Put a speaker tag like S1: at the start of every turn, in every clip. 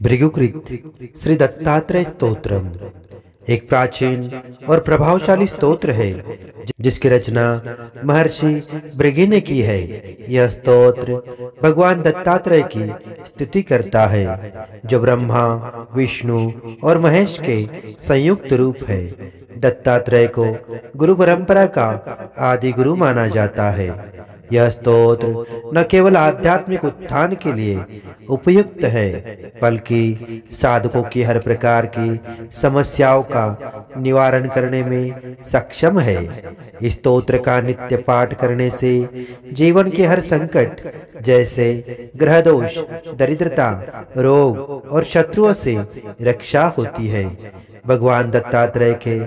S1: भृगुकृत श्री दत्तात्रेय स्तोत्रम एक प्राचीन और प्रभावशाली स्तोत्र है जिसकी रचना महर्षि भृगु ने की है। यह स्तोत्र भगवान दत्तात्रेय की स्तुति करता है जो ब्रह्मा, विष्णु और महेश के संयुक्त रूप है। दत्तात्रेय को गुरु परंपरा का आदि गुरु माना जाता है। यह स्तोत्र न केवल आध्यात्मिक उत्थान के लिए उपयुक्त है बल्कि साधकों की हर प्रकार की समस्याओं का निवारण करने में सक्षम है। इस स्तोत्र का नित्य पाठ करने से जीवन के हर संकट जैसे ग्रह दोष, दरिद्रता, रोग और शत्रुओं से रक्षा होती है। भगवान दत्तात्रेय के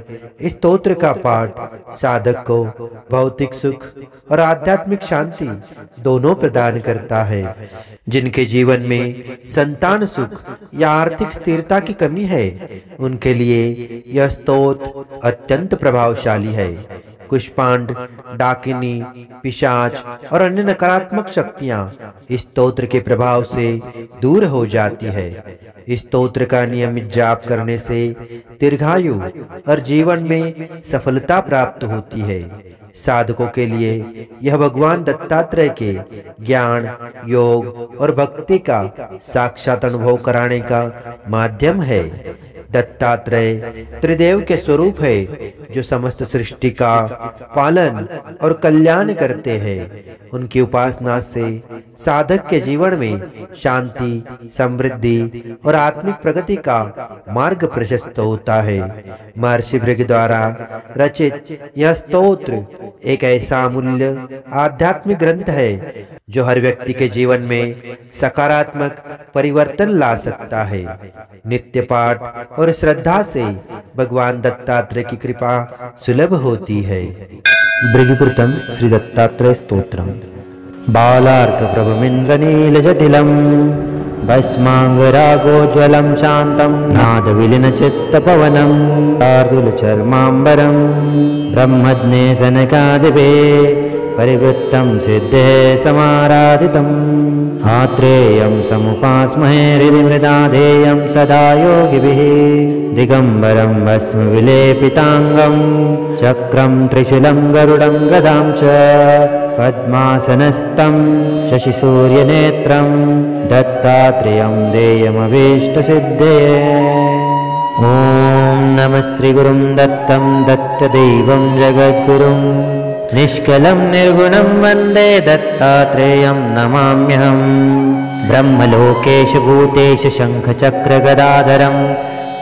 S1: इस स्तोत्र का पाठ साधक को भौतिक सुख और आध्यात्मिक शांति दोनों प्रदान करता है। जिनके जीवन में संतान सुख या आर्थिक स्थिरता की कमी है उनके लिए यह स्तोत्र अत्यंत प्रभावशाली है। कुष्मांड, डाकिनी, पिशाच और अन्य नकारात्मक शक्तियां इस स्तोत्र के प्रभाव से दूर हो जाती है। इस स्तोत्र का नियमित जाप करने से दीर्घायु और जीवन में सफलता प्राप्त होती है। साधकों के लिए यह भगवान दत्तात्रेय के ज्ञान, योग और भक्ति का साक्षात अनुभव कराने का माध्यम है। दत्तात्रेय त्रिदेव के स्वरूप है जो समस्त सृष्टि का पालन और कल्याण करते हैं। उनकी उपासना से साधक के जीवन में शांति, समृद्धि और आत्मिक प्रगति का मार्ग प्रशस्त होता है। महर्षि भृगु द्वारा रचित यह स्तोत्र एक ऐसा अमूल्य आध्यात्मिक ग्रंथ है जो हर व्यक्ति के जीवन में सकारात्मक परिवर्तन ला सकता है। नित्य पाठ और श्रद्धा से भगवान दत्तात्रेय की कृपा सुलभ होती है।
S2: भृगुकृतं श्री दत्तात्रेय स्तोत्रम। बालार्क प्रभमिन्द्रनील जटिलम भस्मांगरागोज्वलं शांतं नाद विलीन चित्त पवनं शार्दूल चर्मांबरं ब्रह्मज्ञे सनकादिवे परिवृत्तं सिद्धे समाराधितम् आत्रेयं समुपास्महे हृदि मृदाधेयं सदा योगिभिः दिगंबरं भस्म विलेपितांगं चक्रं त्रिशूलं गरुडं गदां च पद्मासनस्थं शशिसूर्यनेत्रं दत्तात्रेयं देयमभीष्टसिद्धये। ॐ नमः श्रीगुरुं दत्तं दत्तदेवं जगद्गुरुं निष्कलं निर्गुणं वन्दे दत्तात्रेयं नमाम्यहम्। ब्रह्मलोकेश भूतेश शङ्खचक्रगदाधरं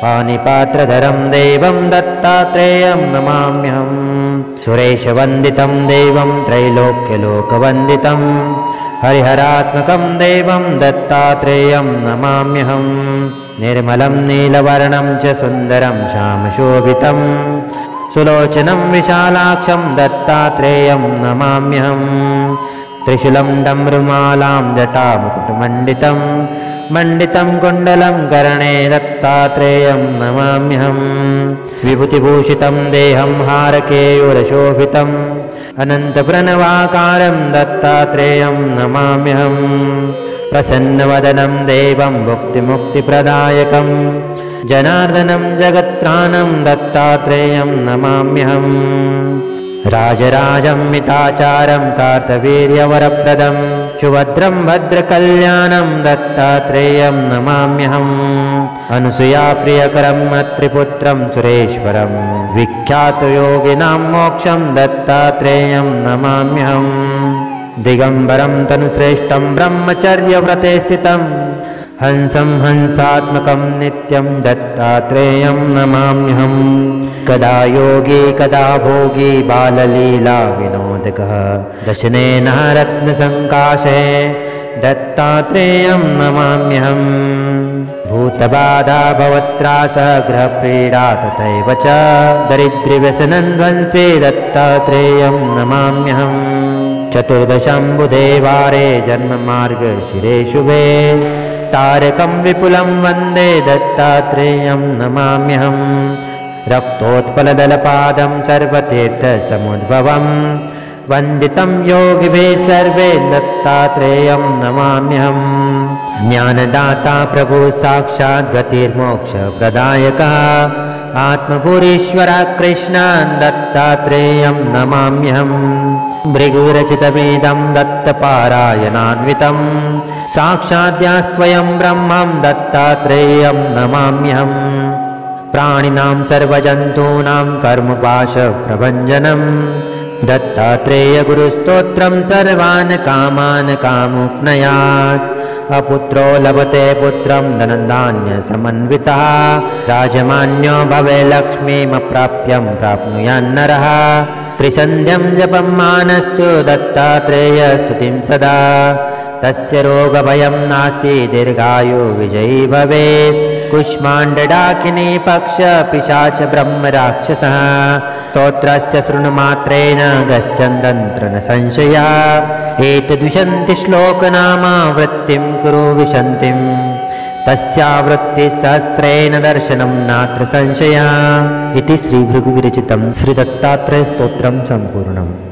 S2: पाणिपात्रधरं देवं दत्तात्रेयं नमाम्यहम्। सुरेशवन्दितं देवं त्रैलोक्यलोकवन्दितं हरिहरात्मकं देवं दत्तात्रेयं नमाम्यहम्। निर्मलं नीलवर्णं च सुन्दरं श्यामशोभितं सुलोचनं विशालाक्षं दत्तात्रेयं नमाम्यहम्। त्रिशूलं डमरुमालां जटामुकुटमण्डितं मण्डितं कुण्डलं कर्णे दत्तात्रेयं नमाम्यहम्। विभूतिभूषितं देहं हारकेयूरशोभितम् अनन्तप्रणवाकारं दत्तात्रेयं नमाम्यहम्। प्रसन्नवदनं देवं भुक्तिमुक्तिप्रदायकं जनार्दनं जगत्त्राणं दत्तात्रेयं नमाम्यहम्। राजराजं मिताचारं कार्तवीर्यवरप्रदं सुभद्रं भद्रकल्याणं दत्तात्रेयं नमाम्यहम्। अनुसूयाप्रियकरं अत्रिपुत्रं सुरेश्वरं विख्यातयोगिनां मोक्षं दत्तात्रेयं नमाम्यहम्। दिगंबरं तनुश्रेष्ठं ब्रह्मचर्यव्रते स्थितं हंसं हंसात्मकं नित्यं दत्तात्रेयं नमाम्यहम्। कदा योगी कदा भोगी बाललीला विनोदकः दशनेन रत्नसङ्काशे दत्तात्रेयं नमाम्यहम्। भूतबाधा भवत्रासः गृहपीडा तथैव च दरिद्रव्यसनध्वंसे दत्तात्रेयं नमाम्यहम्। चतुर्दशम्बुधेवारे जन्ममार्गशिरे शुभे तारकं विपुलं वन्दे दत्तात्रेयं नमाम्यहम्। रक्तोत्पलदलपादं सर्वतीर्थसमुद्भवं वन्दितं योगिभिः सर्वे दत्तात्रेयं नमाम्यहम्। ज्ञानदाता प्रभु साक्षात् गतिर्मोक्षप्रदायकः आत्मपुरीश्वरः कृष्णान् दत्तात्रेयं नमाम्यहम् भृगुरचितमिदं दत्तपारायणान्वितं साक्षाद्यास्त्वयं ब्रह्मं दत्तात्रेयं नमाम्यहम् प्राणिनां सर्वजन्तूनां कर्मपाशप्रभञ्जनं दत्तात्रेयगुरुस्तोत्रं सर्वान् कामान् कामुपनयात् अपुत्रो लभते पुत्रं धनधान्यसमन्वितः राजमान्यो भवे लक्ष्मीमप्राप्यं प्राप्नुयान्नरः त्रिसन्ध्यं जपं मानस्तु दत्तात्रेयस्तुतिं सदा तस्य रोगभयं नास्ति दीर्घायु विजयी भवेत् कुष्माण्डडाकिनी पक्षपिशाच ब्रह्मराक्षसः स्तोत्रस्य शृणुमात्रेण गच्छन्तत्र न संशयः एतद्विशन्ति श्लोकनामावृत्तिं कुरु विशन्तिं तस्यावृत्तिसहस्रेण दर्शनं नात्र संशयः इति श्रीभृगुविरचितं श्रीदत्तात्रेयस्तोत्रं सम्पूर्णम्।